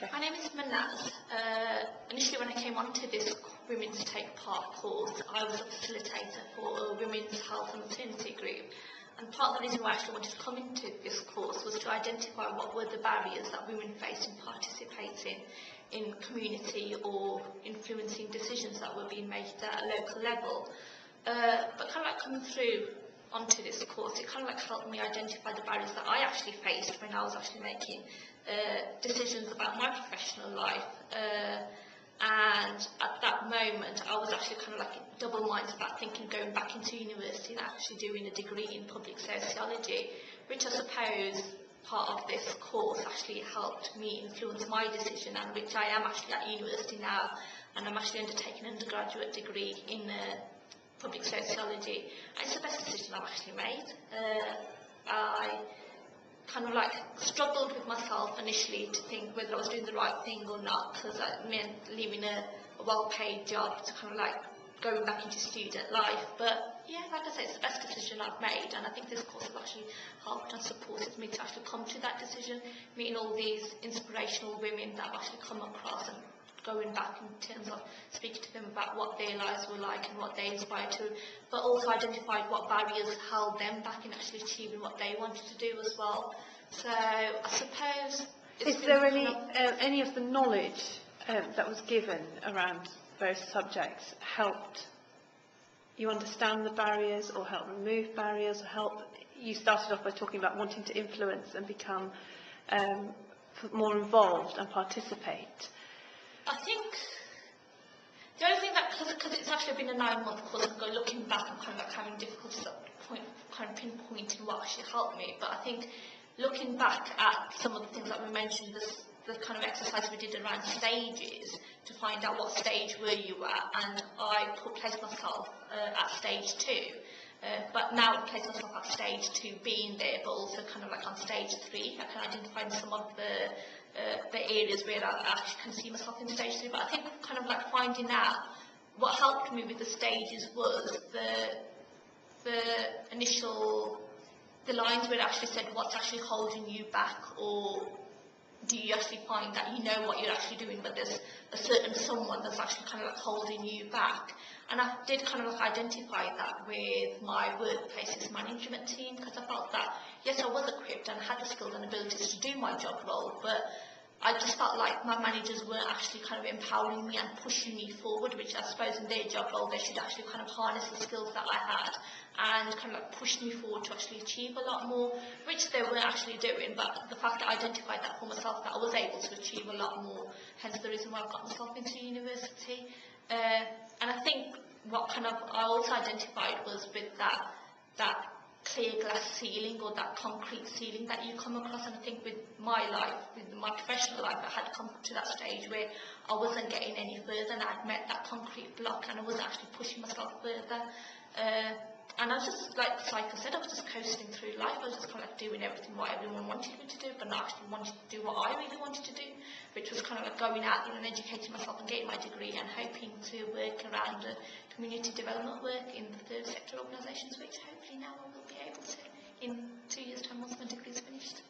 My name is Meanaz. Initially when I came onto this Women's Take Part course, I was a facilitator for a women's health and maternity group. And part of the reason why I actually wanted to come into this course was to identify what were the barriers that women face in participating in community or influencing decisions that were being made at a local level. But kind of like coming through onto this course, it kind of like helped me identify the barriers that I actually faced when I was actually making decisions about my professional life. And at that moment, I was actually kind of like double-minded about thinking going back into university and actually doing a degree in public sociology, which I suppose part of this course actually helped me influence my decision, and which I am actually at university now, and I'm actually undertaking an undergraduate degree in public sociology. And it's the best decision I've actually made. I kind of like struggled with myself initially to think whether I was doing the right thing or not, because that meant leaving a well-paid job to kind of like going back into student life. But yeah, like I say, it's the best decision I've made, and I think this course has actually helped and supported me to actually come to that decision, meeting all these inspirational women that I've actually come across, and going back in terms of speaking to them about what their lives were like and what they inspired to, but also identified what barriers held them back in actually achieving what they wanted to do as well. So I suppose... Is there any of the knowledge that was given around various subjects helped you understand the barriers, or help remove barriers, or help... You started off by talking about wanting to influence and become more involved and participate. I think the only thing that, because it's actually been a 9-month course, and looking back, I'm kind of like having difficulties at kind of pinpointing what actually helped me. But I think looking back at some of the things that we mentioned, the kind of exercise we did around stages to find out what stage were you at, and I placed myself at stage 2. But now I place myself at stage 2 being there, but also kind of like on stage 3. I can identify some of the areas where I actually can see myself in stage 3. But I think kind of like finding out what helped me with the stages was the initial, the lines where it actually said what's actually holding you back, or do you actually find that you know what you're actually doing, but there's a certain someone that's actually kind of like holding you back. And I did kind of like identify that with my workplace's management team, because I felt that, yes, I was equipped and I had the skills and abilities to do my job role, but I just felt like my managers weren't actually kind of empowering me and pushing me forward, which I suppose in their job role they should actually kind of harness the skills that I had and kind of like push me forward to actually achieve a lot more, which they weren't actually doing. But the fact that I identified that for myself, that I was able to achieve a lot more, hence the reason why I got myself into university. And I think what kind of I also identified was with that clear glass ceiling, or that concrete ceiling that you come across. And I think with my life, with my professional life, I had come to that stage where I wasn't getting any further, and I'd met that concrete block, and I wasn't actually pushing myself further. And I was just, like I said, I was just coasting through life. I was just kind of like doing everything what everyone wanted me to do, but not actually wanting to do what I really wanted to do, which was kind of like going out and educating myself and getting my degree, and hoping to work around community development work in the third sector organisations, which hopefully now I will be able to in 2 years' time once my degree is finished.